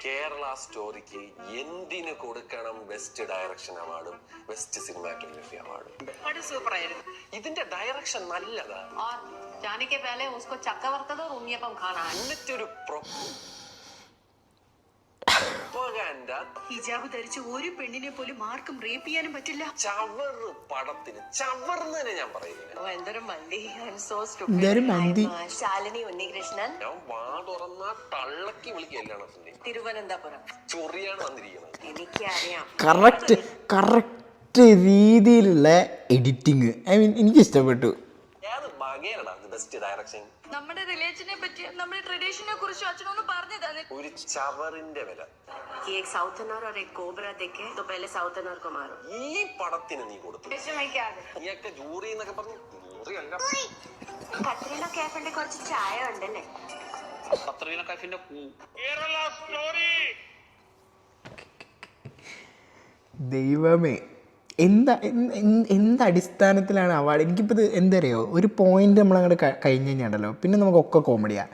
കേരള സ്റ്റോറിക്ക് എന്തിനു കൊടുക്കണം best direction അവാർഡും ബെസ്റ്റ് സിനിമാറ്റോഗ്രഫി അവാർഡും. സൂപ്പർ ആയിരുന്നു. ഇതിന്റെ ഡയറക്ഷൻ നല്ലതാ. എന്നിട്ടൊരു ഹിജാബ് ധരിച്ച് ഒരു പെണ്ണിനെ പോലും ആർക്കും റേപ്പ് ചെയ്യാനും പറ്റില്ല. ചവറ് പടത്തിന് ചവർന്ന് തന്നെ ഞാൻ പറയുന്നില്ല. ശാലിനി ഉണ്ണികൃഷ്ണൻ ഞാൻ വാ തുറന്ന തള്ളക്കി വിളിക്കുകയല്ലാണ് തിരുവനന്തപുരം ചൊറിയാണ് വന്നിരിക്കുന്നത്. എനിക്കറിയാം. കറക്റ്റ് രീതിയിലുള്ള എഡിറ്റിങ് എനിക്ക് ഇഷ്ടപ്പെട്ടു. ഏത് ബഗേനടാ ബെസ്റ്റ് ഡയറക്ഷൻ? നമ്മുടെ റിലേഷനെ പറ്റി നമ്മുടെ ട്രഡീഷനെ കുറിച്ച് അച്ഛനൊന്ന് പറഞ്ഞു തന്നെ. ഒരു ചവറിന്റെ വില. ഈ പടത്തിന് നീ കൊടുത്തു. നീയൊക്കെ ജൂറി എന്നൊക്കെ പറഞ്ഞു. ജൂറി അല്ല, കത്രീന കൈഫിന്റെ കുറച്ച് ചായ ഉണ്ടല്ലേ. കത്രീന കൈഫിന്റെ ദൈവമേ, എന്തടിസ്ഥാനത്തിലാണ് അവാർഡ്? എനിക്കിപ്പോൾ ഇത് എന്തറിയോ, ഒരു പോയിന്റ് നമ്മളങ്ങോട്ട് കഴിഞ്ഞ് കഴിഞ്ഞാണ്ടല്ലോ പിന്നെ നമുക്കൊക്കെ കോമഡിയാണ്.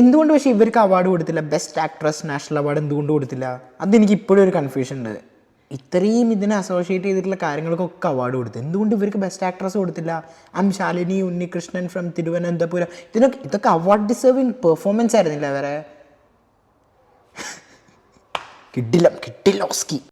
എന്തുകൊണ്ട് പക്ഷേ ഇവർക്ക് അവാർഡ് കൊടുത്തില്ല? ബെസ്റ്റ് ആക്ട്രസ് നാഷണൽ അവാർഡ് എന്തുകൊണ്ട് കൊടുത്തില്ല? അതെനിക്ക് ഇപ്പോഴും ഒരു കൺഫ്യൂഷൻ ഉണ്ട്. ഇത്രയും ഇതിനെ അസോസിയേറ്റ് ചെയ്തിട്ടുള്ള കാര്യങ്ങൾക്കൊക്കെ അവാർഡ് കൊടുത്തു, എന്തുകൊണ്ട് ഇവർക്ക് ബെസ്റ്റ് ആക്ട്രസ് കൊടുത്തില്ല? ശാലിനി ഉണ്ണികൃഷ്ണൻ ഫ്രം തിരുവനന്തപുരം, ഇതൊക്കെ അവാർഡ് ഡിസേർവിങ് പെർഫോമൻസ് ആയിരുന്നില്ല അവരെ. കിട്ടില്ല ഓസ്കി.